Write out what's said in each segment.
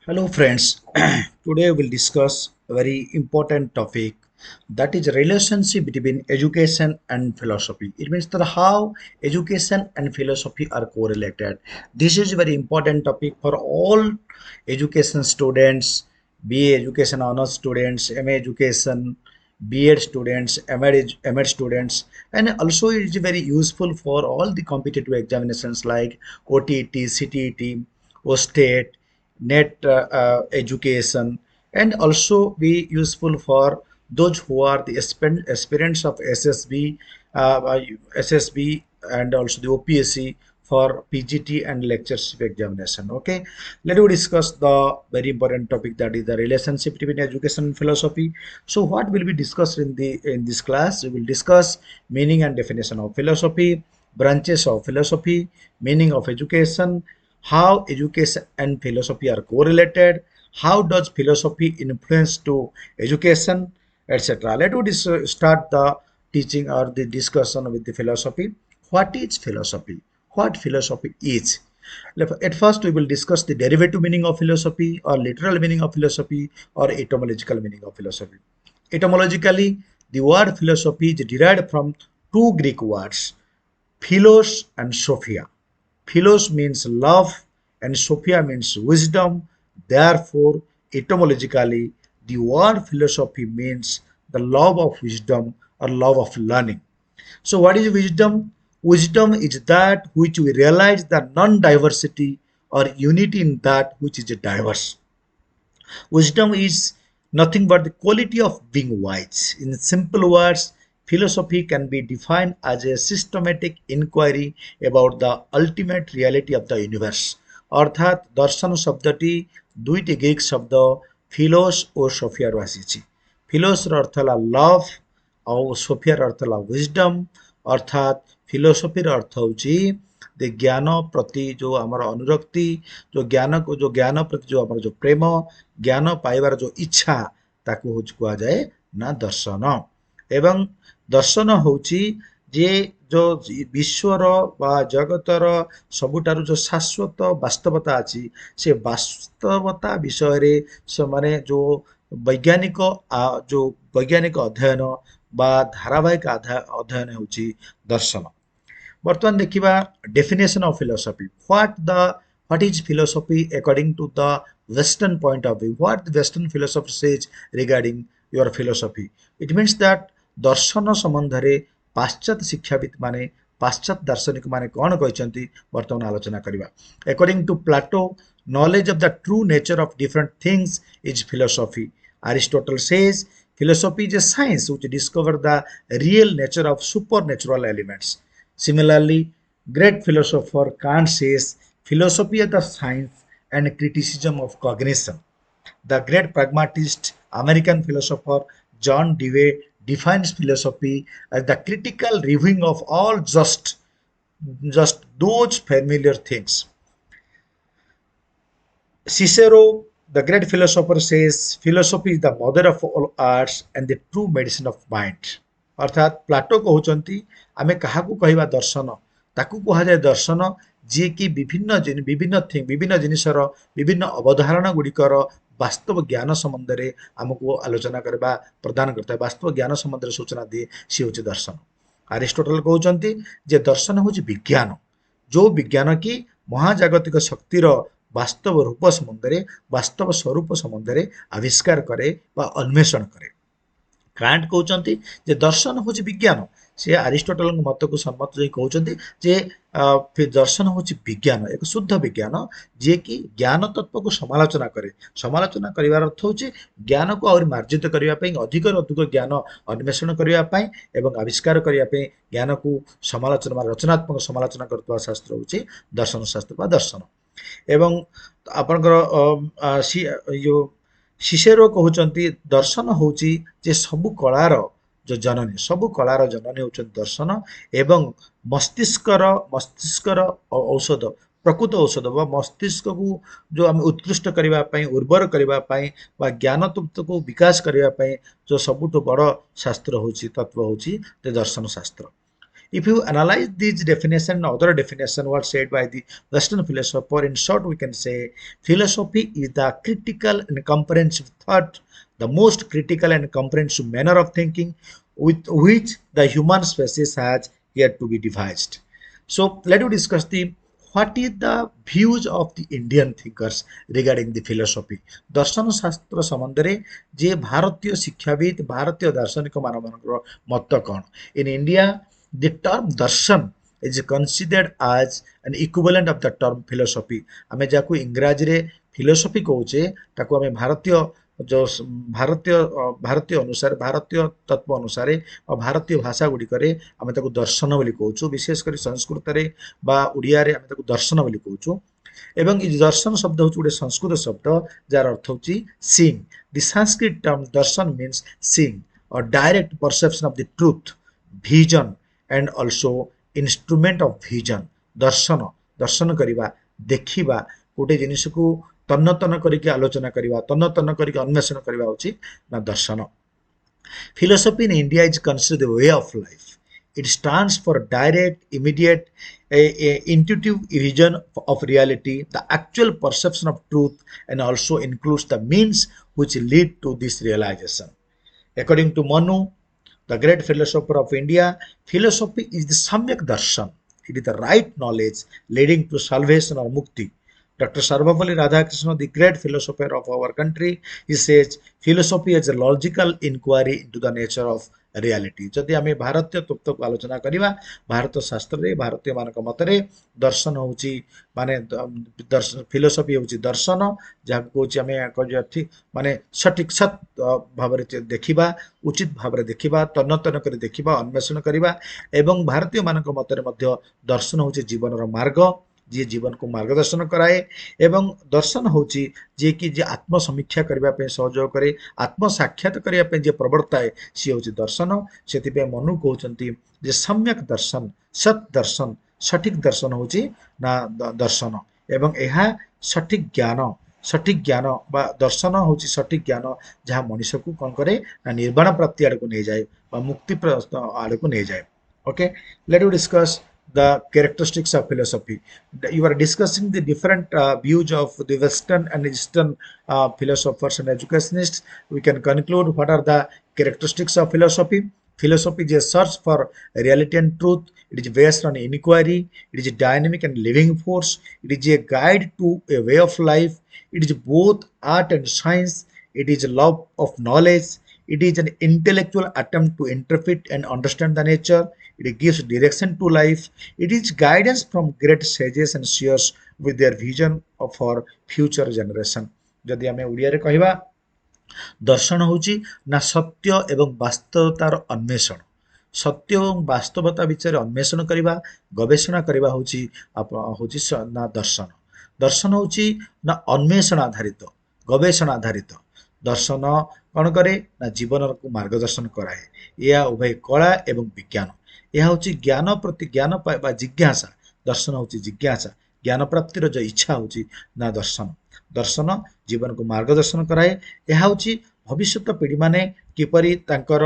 Hello friends, today we will discuss a very important topic, that is relationship between education and philosophy. It means that how education and philosophy are correlated. This is a very important topic for all education students, BA education honors students, MA education, B.Ed students, M.Ed students, and also it is very useful for all the competitive examinations like OTET, CTET, OSTET, net education, and also be useful for those who are the aspirants of SSB and also the OPSC for PGT and lectureship examination. Okay, let us discuss the very important topic, that is the relationship between education and philosophy. So what will be discussed in this class? We will discuss meaning and definition of philosophy, branches of philosophy, meaning of education, how education and philosophy are correlated, how does philosophy influence to education, etc. Let us start the teaching or the discussion with the philosophy. What is philosophy? What philosophy is? At first, we will discuss the derivative meaning of philosophy, or literal meaning of philosophy, or etymological meaning of philosophy. Etymologically, the word philosophy is derived from two Greek words, philos and sophia. Philos means love and sophia means wisdom. Therefore, etymologically, the word philosophy means the love of wisdom or love of learning. So, what is wisdom? Wisdom is that which we realize the non diversity or unity in that which is diverse. Wisdom is nothing but the quality of being wise. In simple words, philosophy can be defined as a systematic inquiry about the ultimate reality of the universe. অর্থাৎ দর্শন শব্দটি দুইটি Greek শব্দ ফিলোস ও সোফিয়াରୁ ଆସିଛି। ଫିଲୋସର ଅର୍ଥ ହେଲା love ଆଉ ସୋଫିଆର ଅର୍ଥ ହେଲା wisdom, ଅର୍ଥାତ୍ ଫିଲୋସଫିର ଅର୍ଥ ହେଉଛି ଜ୍ଞାନ ପ୍ରତି ଯେଉଁ ଆମର ଅନୁରକ୍ତି, ଯେଉଁ ଜ୍ଞାନ ପ୍ରତି ଯେଉଁ ଆମର ଯେଉଁ ପ୍ରେମ, ଜ୍ଞାନ ପାଇବାର ଯେଉଁ ଇଚ୍ଛା, ତାକୁ ହେଉଛି କୁହାଯାଏ ନା ଦର୍ଶନ। ଏବଂ ଦର୍ଶନ ହେଉଛି ଯେ ଯେଉଁ ବିଶ୍ୱର ବା ଜଗତର ସବୁଠାରୁ ଯେଉଁ ଶାଶ୍ୱତ ବାସ୍ତବତା ଅଛି, ସେ ବାସ୍ତବତା ବିଷୟରେ ସେମାନେ ଯେଉଁ ବୈଜ୍ଞାନିକ ଯେଉଁ ବୈଜ୍ଞାନିକ ଅଧ୍ୟୟନ ବା ଧାରାବାହିକ ଅଧ୍ୟୟନ ହେଉଛି ଦର୍ଶନ। ବର୍ତ୍ତମାନ ଦେଖିବା definition of philosophy. What is philosophy according to the Western point of view? What the Western philosophy says regarding your philosophy? It means that ଦର୍ଶନ ସମ୍ବନ୍ଧରେ ପାଶ୍ଚାତ୍ୟ ଶିକ୍ଷାବିତ୍ ମାନେ, ପାଶ୍ଚାତ୍ୟ ଦାର୍ଶନିକ ମାନେ କ'ଣ କହିଛନ୍ତି ବର୍ତ୍ତମାନ ଆଲୋଚନା କରିବା। According to Plato, knowledge of the true nature of different things is philosophy. Aristotle says philosophy is a science which discovers the real nature of supernatural elements. Similarly, great philosopher Kant says philosophy is the science and criticism of cognition. The great pragmatist American philosopher John Dewey defines philosophy as the critical reviewing of all just those familiar things. Cicero, the great philosopher, says philosophy is the mother of all arts and the true medicine of mind. अर्थात Plato कहउचंती आमे काहाकू कहिबा दर्शन, ताकू कुहाଯାଏ ଦର୍ଶନ ଯିଏକି ବିଭିନ୍ନ ଜିନିଷର ବିଭିନ୍ନ ଅବଧାରଣା ଗୁଡ଼ିକର ବାସ୍ତବ ଜ୍ଞାନ ସମ୍ବନ୍ଧରେ ଆମକୁ ଆଲୋଚନା କରିବା ପ୍ରଦାନ କରିଥାଏ, ବାସ୍ତବ ଜ୍ଞାନ ସମ୍ବନ୍ଧରେ ସୂଚନା ଦିଏ, ସିଏ ହେଉଛି ଦର୍ଶନ। ଆରିଷ୍ଟୋଟଲ କହୁଛନ୍ତି ଯେ ଦର୍ଶନ ହେଉଛି ବିଜ୍ଞାନ, ଯେଉଁ ବିଜ୍ଞାନ କି ମହାଜାଗତିକ ଶକ୍ତିର ବାସ୍ତବ ରୂପ ସମ୍ବନ୍ଧରେ, ବାସ୍ତବ ସ୍ୱରୂପ ସମ୍ବନ୍ଧରେ ଆବିଷ୍କାର କରେ ବା ଅନ୍ୱେଷଣ କରେ। କାଣ୍ଟ କହୁଛନ୍ତି ଯେ ଦର୍ଶନ ହେଉଛି ବିଜ୍ଞାନ। ସେ ଆରିଷ୍ଟୋଟଲଙ୍କ ମତକୁ ସମ୍ମତ ହୋଇ କହୁଛନ୍ତି ଯେ ଦର୍ଶନ ହେଉଛି ବିଜ୍ଞାନ, ଏକ ଶୁଦ୍ଧ ବିଜ୍ଞାନ ଯିଏକି ଜ୍ଞାନ ତତ୍ତ୍ୱକୁ ସମାଲୋଚନା କରେ। ସମାଲୋଚନା କରିବାର ଅର୍ଥ ହେଉଛି ଜ୍ଞାନକୁ ଆହୁରି ମାର୍ଜିତ କରିବା ପାଇଁ, ଅଧିକରୁ ଅଧିକ ଜ୍ଞାନ ଅନ୍ୱେଷଣ କରିବା ପାଇଁ ଏବଂ ଆବିଷ୍କାର କରିବା ପାଇଁ ଜ୍ଞାନକୁ ସମାଲୋଚନା ବା ରଚନାତ୍ମକ ସମାଲୋଚନା କରୁଥିବା ଶାସ୍ତ୍ର ହେଉଛି ଦର୍ଶନ ଶାସ୍ତ୍ର ବା ଦର୍ଶନ। ଏବଂ ଆପଣଙ୍କର ଯେଉଁ ସିସେରୋ କହୁଛନ୍ତି ଦର୍ଶନ ହେଉଛି ଯେ ସବୁ କଳାର ଯେଉଁ ଜନନୀ, ସବୁ କଳାର ଜନନୀ ହେଉଛନ୍ତି ଦର୍ଶନ, ଏବଂ ମସ୍ତିଷ୍କର ଔଷଧ, ପ୍ରକୃତ ଔଷଧ ବା ମସ୍ତିଷ୍କକୁ ଯେଉଁ ଆମେ ଉତ୍କୃଷ୍ଟ କରିବା ପାଇଁ, ଉର୍ବର କରିବା ପାଇଁ ବା ଜ୍ଞାନ ତତ୍ତ୍ୱକୁ ବିକାଶ କରିବା ପାଇଁ ଯେଉଁ ସବୁଠୁ ବଡ଼ ଶାସ୍ତ୍ର ହେଉଛି, ତତ୍ତ୍ୱ ହେଉଛି ଦର୍ଶନ ଶାସ୍ତ୍ର। If you analyze these definition and other definition what said by the Western philosopher, in short we can say philosophy is the critical and comprehensive thought, the most critical and comprehensive manner of thinking with which the human species has yet to be devised. So let us discuss the what is the views of the Indian thinkers regarding the philosophy. दर्शन शास्त्र संबंधରେ जे भारतीय शिक्षाविद भारतीय दार्शनिक मानकर मत कौन. In India the term darshan is considered as an equivalent of the term philosophy. आमे जाकु इंग्रजी रे फिलोसफी कहूचे ताकु आमे भारतीय जो भारतीय अनुसार भारतीय तत्व अनुसार और भारतीय भाषा गुड़िक आम ताकू दर्शन बोली कहूँ विशेषकर संस्कृत रे बा उड़िया रे आम ताकू दर्शन बोली कहूँ एवं ये दर्शन शब्द हूँ गोटे संस्कृत शब्द जार अर्थ हूँ seeing. The Sanskrit term darshan means seeing or direct perception of the truth vision and also instrument of vision. दर्शन दर्शन करवा देखा गोटे जिनिस को तन्न तन्न करके आलोचना करवा तन्न तन्न करके अन्वेषण करवा होची ना दर्शन. Philosophy in India is considered a way of life. It stands for direct, immediate, intuitive vision of reality, the actual perception of truth, and also includes the means which lead to this realization. According to Manu, the great philosopher of India, philosophy is the Samyak Darshan. It is the right knowledge leading to salvation or mukti. Dr. Sarvapalli Radhakrishnan, the great philosopher of our country, he says philosophy is a logical inquiry into the nature of reality. जदि आम भारतीय तत्व को आलोचना करवा भारत शास्त्र भारतीय मान मतरे दर्शन हूँ माने दर्शन फिलोसफी हूँ दर्शन जहाँ कहे माने सठिक सत भाव देखा उचित भाव देखा तन्न तन्न कर देखा अन्वेषण करवा एवं भारतीय मान मतरे दर्शन हूँ जीवन मार्ग जी जीवन को मार्गदर्शन कराए एवं दर्शन होची जे कि जे आत्मसमीक्षा करने सहयोग करे आत्म साक्षात करने जे प्रवर्ताए सी हूँ दर्शन. से मनु कहते जे सम्यक दर्शन सत दर्शन सठिक दर्शन हूँ ना दर्शन एवं यह सठिक ज्ञान बा दर्शन हूँ सठिक ज्ञान जहाँ मनीष को कौन करे ना निर्वाण प्राप्ति आड़ को नहीं जाए मुक्ति आड़ को नहीं जाए. Okay, let us discuss the characteristics of philosophy. You are discussing the different views of the Western and Eastern philosophers and educationists. We can conclude what are the characteristics of philosophy. Philosophy is a search for reality and truth. It is based on inquiry. It is a dynamic and living force. It is a guide to a way of life. It is both art and science. It is a love of knowledge. It is an intellectual attempt to interpret and understand the nature. It gives direction to life. It is guidance from great sages and seers with their vision for future generation. जदि आमे उड़िया रे कहिबा दर्शन होची ना सत्य एवं वास्तवतार अन्वेषण. सत्य एवं वास्तवता विचार अन्वेषण करवा गवेषणा करवा होची ना दर्शन. दर्शन होची ना अन्वेषण आधारित गवेषणा आधारित. दर्शन कौन करे ना जीवन को मार्गदर्शन कराए. यह उभय कला एवं विज्ञान. यह हूँ ज्ञान प्रति ज्ञान पाइबा जिज्ञासा. दर्शन हूँ जिज्ञासा ज्ञान प्राप्तिर जो इच्छा हूँ ना दर्शन. दर्शन जीवन को मार्गदर्शन कराए. यह हूँ भविष्य पीढ़ी माने किपरि तांकर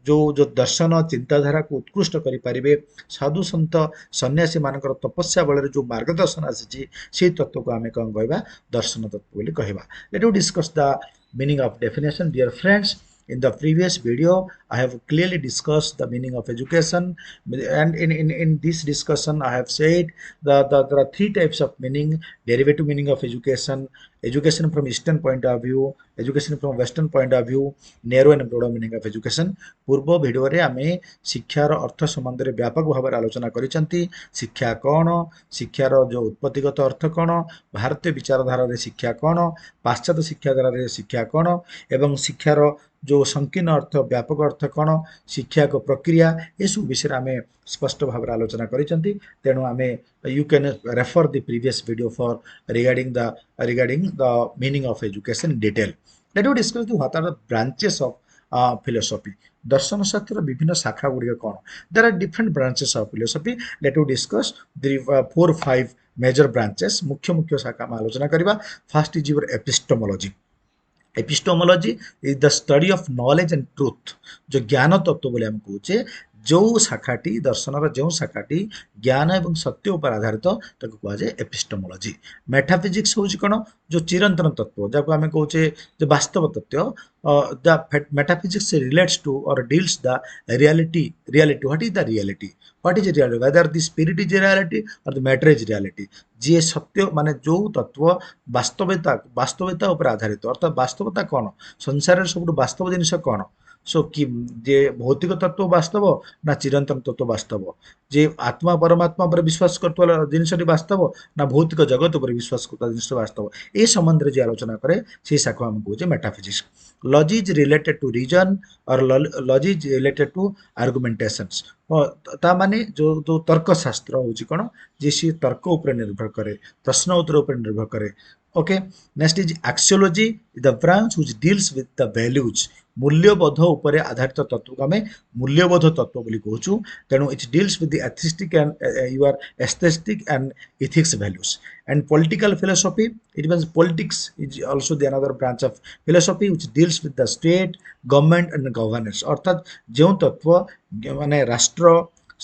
जो जो दर्शन चिंताधारा को उत्कृष्ट करें साधु सन्त सन्यासी मानकर तपस्या बल जो मार्गदर्शन आसी से तत्व को आम कौन कह दर्शन तत्व बोली कहवा. Late you discuss the meaning of definition. Dear friends, in the previous video I have clearly discussed the meaning of education, and in this discussion I have said that there are three types of meaning: derivative meaning of education, education from Eastern point of view, education from Western point of view, narrow and broad meaning of education. पूर्व video रे आमे शिक्षार अर्थ संबंध रे व्यापक भाव आलोचना करिसंती. शिक्षा कौन, शिक्षार जो उत्पत्तिगत अर्थ कौन, भारतीय विचारधारा रे शिक्षा कौन, पाश्चात्य शिक्षाधारा रे शिक्षा कौन एवं शिक्षार जो संकीर्ण अर्थ व्यापक अर्थ कौन, शिक्षा को प्रक्रिया ये सब विषय आम स्पष्ट भाव आलोचना करिसंती. तेणु आम you can refer the previous video for regarding the meaning of education in detail. Let you discuss what are the branches of philosophy. दर्शन शास्त्र विभिन्न शाखा गुड़िक कौन. There are different branches of philosophy. Let you discuss the 4-5 major branches. मुख्य मुख्य शाखा में आलोचना करवा. First is your epistemology. Epistemology is the study of knowledge and truth. जो ज्ञान तत्व बोले हम कहे जो शाखाटी दर्शनर जो शाखाटी ज्ञान एवं सत्य उपर आधारित ताको कहुए एपिस्टेमोलॉजी। मेटाफिजिक्स हूँ कौन जो चिरंतन तत्व जहाँ आम कहे जो वास्तव तत्व द मेटाफिजिक्स रिलेट्स टू और deals the reality what is the reality what is reality whether the spirit is reality और द मैटर इज रियलिटी जी सत्य माने जो तत्व वास्तविकता उपर आधारित अर्थात वास्तवता कौन संसार सब वास्तव जिनिस कौन सो कि जे भौतिक तत्व वास्तव ना चिरंतन तत्व वास्तव जे आत्मा परमात्मा पर विश्वास करता जिनसटी वास्तव ना भौतिक जगत पर विश्वास करता जिन वास्तव ए संबंध में जे आलोचना करे से शाखा आम कहे metaphysics. Logic is related to reason और logic is related to argumentations माने जो जो तर्कशास्त्र हूँ कौन जे सी तर्क उपर निर्भर करे प्रश्न उत्तर उपर निर्भर करे। Okay next is axiology the branch which deals with the values मूल्यबोध उपर आधारित तत्व को आम मूल्यबोध तत्व बोली कहूँ तेणु it deals with the atheistic and your aesthetic and ethics values and political philosophy it means politics is also the another branch of philosophy which deals with the state government and governance अर्थात जो तत्व माने राष्ट्र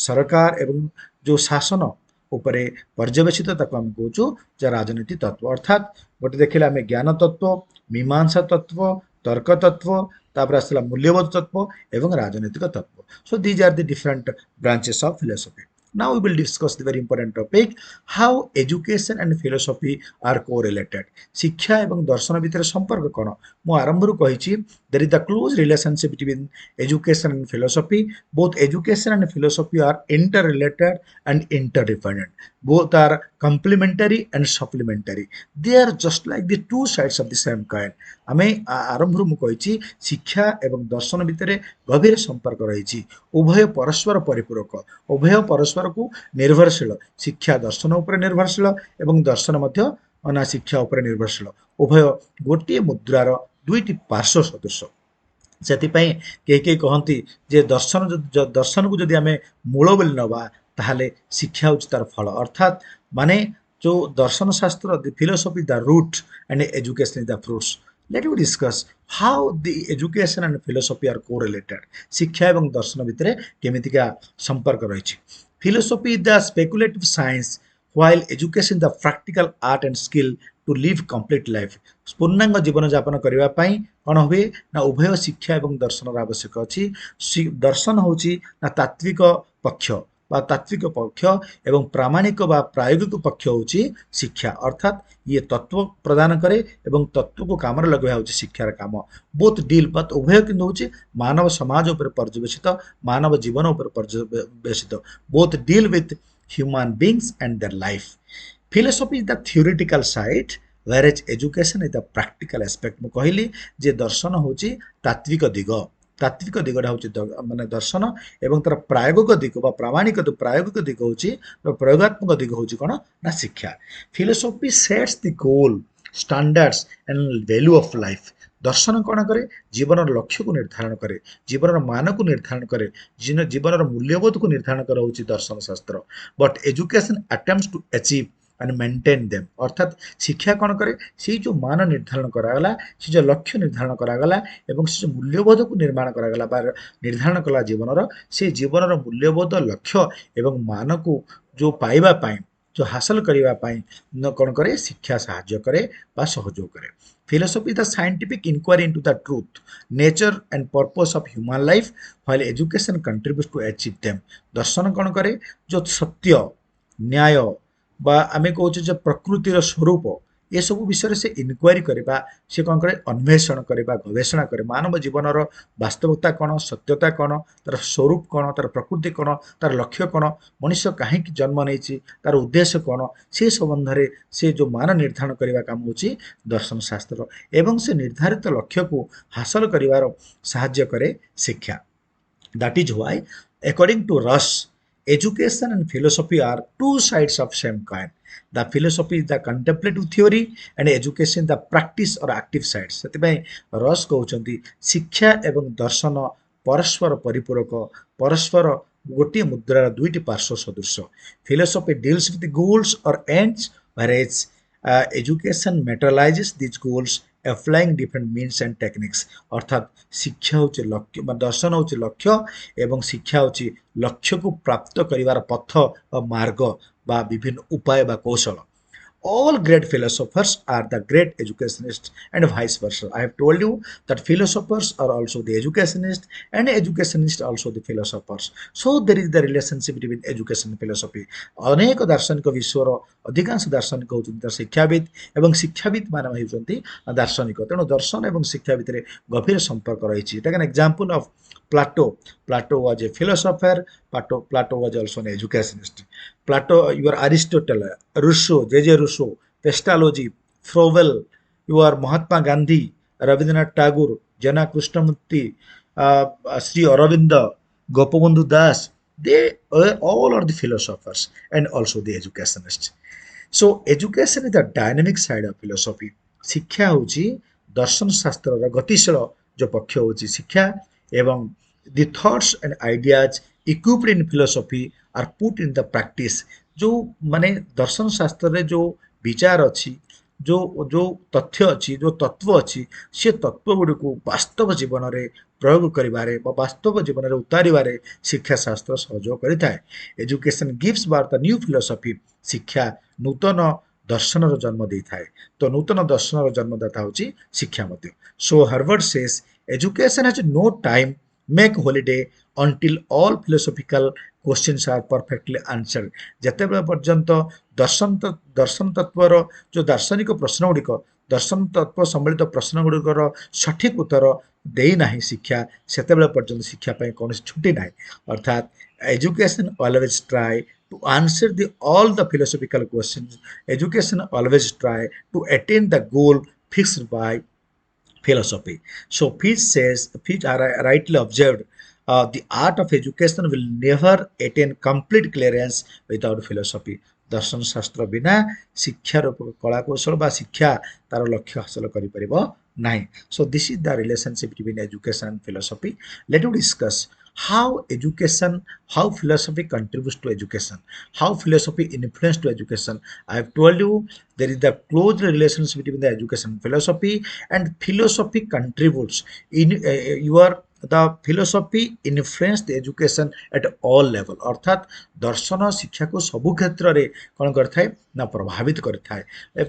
सरकार एवं जो शासन उपरे पर्यवेक्षित ताको आम कहूँ राजनीति तत्व अर्थात गोटे देखिले आम ज्ञान तत्व मीमांसा तत्व तर्क तत्व तापर आसला मूल्यबोध तत्व एवं राजनीतिक तत्व। So these are the different branches of philosophy. Now we will discuss the very important topic how education and philosophy are correlated। शिक्षा एवं दर्शन भितर संपर्क कौन मु आरंभ कही there is the close relationship between education and philosophy both education and philosophy are interrelated and interdependent both are complementary and supplementary they are just like the two sides of the same coin। आमे आरंभ मु कही शिक्षा एवं दर्शन भितर गभीर संपर्क रही उभय परस्पर परिपूरक उभय परस्पर को निर्भरशील शिक्षा दर्शन उपर निर्भरशील एवं दर्शन मध्य ना शिक्षा उपर निर्भरशील उभय गोटे मुद्रार दुईटी पार्श्व सदृश से कई कहती जे दर्शन को जदि आम मूल बोली नवा ताहले शिक्षा हूँ तार फल अर्थात माने जो दर्शन शास्त्र the philosophy the root and education the fruits. Let you discuss how the education and philosophy are correlated शिक्षा एवं दर्शन भितर केमितिका संपर्क रही। Philosophy is the speculative science while education the practical art and skill to live complete life पूर्णांग जीवन यापन करने कौन हुए ना उभय शिक्षा एवं दर्शन आवश्यक अच्छी दर्शन हूँ ना तात्विक पक्ष तात्विक पक्ष एवं प्रामाणिक प्रायोगिक पक्ष हूँ शिक्षा अर्थात ये तत्व प्रदान करे एवं तत्व को काम लगे हूँ शिक्षार काम बोथ डील बात उभय कि हूँ मानव समाज उपर पर्यवेक्षित मानव जीवन उपर पर्यवेक्षित both deal with human beings and their life. Philosophy is the theoretical side whereas education is the practical aspect। मु कहली जे दर्शन हूँ तात्विक दिगटा हूँ माने दर्शन एवं तार प्रायोगिक दिग प्रामाणिक प्रायोगिक दिग हूँ प्रयोगात्मक दिग हूँ कौन ना शिक्षा। Philosophy sets the goal standards and value of life दर्शन कौन करे जीवन लक्ष्य को निर्धारण करे जीवन मान को निर्धारण करे जीवन मूल्यबोध को निर्धारण कर दर्शन शास्त्र but education attempts to achieve and maintain them अर्थात शिक्षा कौन करे से जो मान निर्धारण करागला से जो लक्ष्य निर्धारण करागला एवं से जो मूल्यबोध को निर्माण करागला निर्धारण कला जीवन से जीवन मूल्यबोध लक्ष्य एवं मान को जो पाइबा पाई जो हासिल करने कौन करे शिक्षा साहाय्य करे बा सहयोग करे। Philosophy the scientific inquiry into the truth nature and purpose of human life while education contributes to achieve them दर्शन कौन करे जो सत्य न्याय बा आमे कहूँ प्रकृतिर स्वरूप ये सब विषय से इनक्वारी करवा से कौन करे अन्वेषण करवा गवेषणा करे मानव जीवन वास्तवता कौन सत्यता कौन तार स्वरूप कौन तार प्रकृति कौन तार लक्ष्य कौन मनुष्य कहीं जन्म नहीं तार उद्देश्य कौन से संबंध में से जो मान निर्धारण करने काम हूँ दर्शन शास्त्र एवं से निर्धारित लक्ष्य को हासिल कर साहाय्य करे शिक्षा। That is why according to Rusk education and philosophy are two sides of same coin। The philosophy is the contemplative theory and education the practice or active sides। से रस कहते शिक्षा एवं दर्शन परस्पर परिपूरक परस्पर गोटे मुद्रार दुईटी पार्श्व सदृश। फिलोसफी डील्स विथ गोल्स और ends whereas education materializes these goals applying different means and techniques अर्थात शिक्षा होची लक्ष्य दर्शन होची लक्ष्य एवं शिक्षा होची लक्ष्य को प्राप्त करिवार पथ व मार्ग बा विभिन्न उपाय बा कौशल all great philosophers are the great educationists and vice versa. I have told you that philosophers are also the educationists and educationists also the philosophers. So there is the relationship between education and philosophy. अनेक दार्शनिक विश्वर अधिकांश दार्शनिक होउछन्ति शिक्षाविद एवं शिक्षाविद माने होउछन्ति दार्शनिक तेणु दर्शन एवं शिक्षा भितर गभीर संपर्क रही take an example of Plato was a philosopher. Plato was also an educationist. Your Aristotle, Rousseau, J.J. Rousseau, Pestalozzi, Froebel, your Mahatma Gandhi, Rabindranath Tagore, Jana Krishnamurti, Sri Aurobindo, Gopabandhu Das, they all are the philosophers and also the educationists. So education is the dynamic side of philosophy. शिक्षा होची दर्शन शास्त्र रा गतिशील जो पक्ष होची शिक्षा एवं the thoughts and ideas equipped in philosophy are put in the practice जो माने दर्शन शास्त्र रे जो विचार अछि जो जो तथ्य अछि जो तत्व अछि से तत्व गुडी को वास्तव जीवन रे प्रयोग करिबारे बा वास्तव जीवन रे उतारिबारे शिक्षा शास्त्र सहयोग करिथाय education gives birth the new philosophy शिक्षा नूतन दर्शन रो जन्म देइथाय तो नूतन दर्शन रो जन्मदाता होची शिक्षा मध्य so Harvard says education has no time make holiday until all philosophical questions are perfectly answered ଯେତେବେଳେ ପର୍ଯ୍ୟନ୍ତ ଦର୍ଶନ ତତ୍ଵର जो ଦାର୍ଶନିକ ପ୍ରଶ୍ନ ଗୁଡ଼ିକ ଦର୍ଶନ ତତ୍ଵ ସମ୍ବଳିତ ପ୍ରଶ୍ନ ଗୁଡ଼ିକର ସଠିକ ଉତ୍ତର ଦେଇ ନାହିଁ ଶିକ୍ଷା ସେତେବେଳେ ପର୍ଯ୍ୟନ୍ତ ଶିକ୍ଷା ପାଇଁ କୌଣସି ଛୁଟି ନାହିଁ ଅର୍ଥାତ୍ education always try to answer all the philosophical questions education always try to attain the goal fixed by philosophy. So Fichte rightly observed, the art of education will never attain complete clearance without philosophy. दर्शन शास्त्र बिना शिक्षार कला कौशल बा शिक्षा तार लक्ष्य हासिल करि परिबो नाही. So this is the relationship between education and philosophy. Let us discuss how philosophy contributes to education, how philosophy influence to education. I have told you there is the close relationship between the education and philosophy, and philosophy contributes in the philosophy influence the education at all level अर्थात दर्शन शिक्षा को सबु क्षेत्र रे कोन करथाय ना प्रभावित करथाय.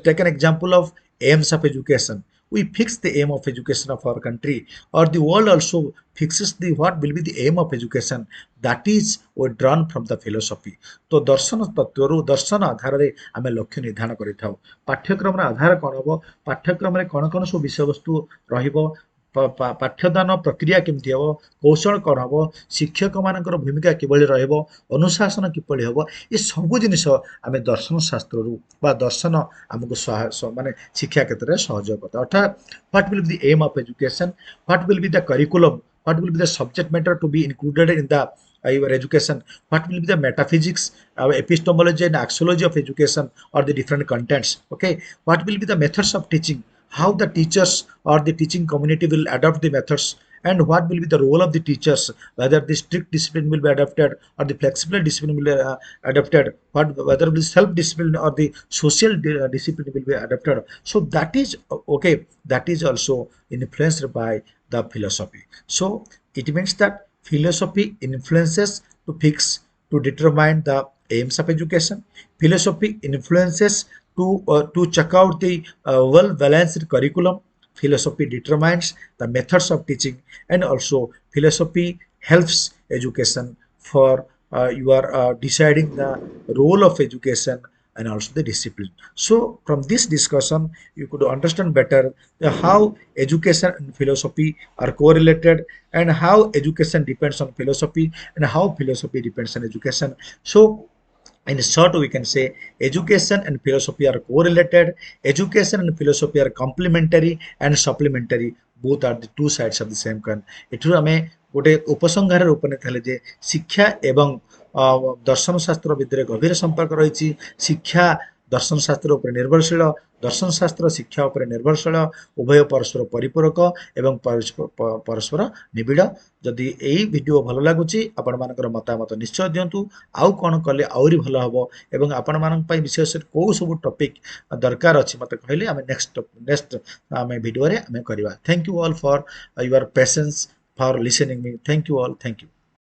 Take an example of aims of education. We fix the aim of education of our country or the world also fixes the what will be the aim of education that is drawn from the philosophy. तो दर्शन तत्वरु दर्शन आधार रे आमे लक्ष्य निर्धारण करिथाउ. पाठ्यक्रम रा आधार कोन हबो पाठ्यक्रम रे कोन कोन सो विषय वस्तु रहिबो पाठ्यदान प्रक्रिया केमती हम कौशल कौन हम शिक्षक मान भूमिका किभली रहिबो अनुशासन किभली हम ये सब जिनिस आम दर्शन शास्त्र दर्शन आमको माने शिक्षा क्षेत्र में सहयोग करता अर्थात what will be the aim of education what will be the curriculum what will be the subject matter to be included in the your education what will be the metaphysics epistemology and axiology of education or the different contents okay what will be the methods of teaching how the teachers or the teaching community will adopt the methods and what will be the role of the teachers whether the strict discipline will be adopted or the flexible discipline will be adopted whether the self discipline or the social discipline will be adopted so that is okay that is also influenced by the philosophy so it means that philosophy influences to determine the aims of education philosophy influences to check out the well balanced curriculum philosophy determines the methods of teaching and also philosophy helps education for you are deciding the role of education and also the discipline. So from this discussion you could understand better how education and philosophy are correlated and how education depends on philosophy and how philosophy depends on education. So in short we can say education and philosophy are correlated education and philosophy are complementary and supplementary both are the two sides of the same coin एठु आमे गोटे उपसंहार उपनीत हेले जे शिक्षा एवं दर्शन शास्त्र भितर गभीर संपर्क रही शिक्षा दर्शन शास्त्र उपर निर्भरशील दर्शन शास्त्र शिक्षा उपर निर्भरशील उभय परस्पर परिपूरक एवं परस्पर निबिड़ जदि यही वीडियो भल लगुच आपण मानकर मतामत निश्चय दिंतु आउ कौन कले आहरी भल हम एवं आपण मान विशेष कौ सब टॉपिक दरकार अच्छी मत कहले आम नेक्स्ट आम वीडियो रे आम करवा thank you all for your patience for listening me thank you all thank you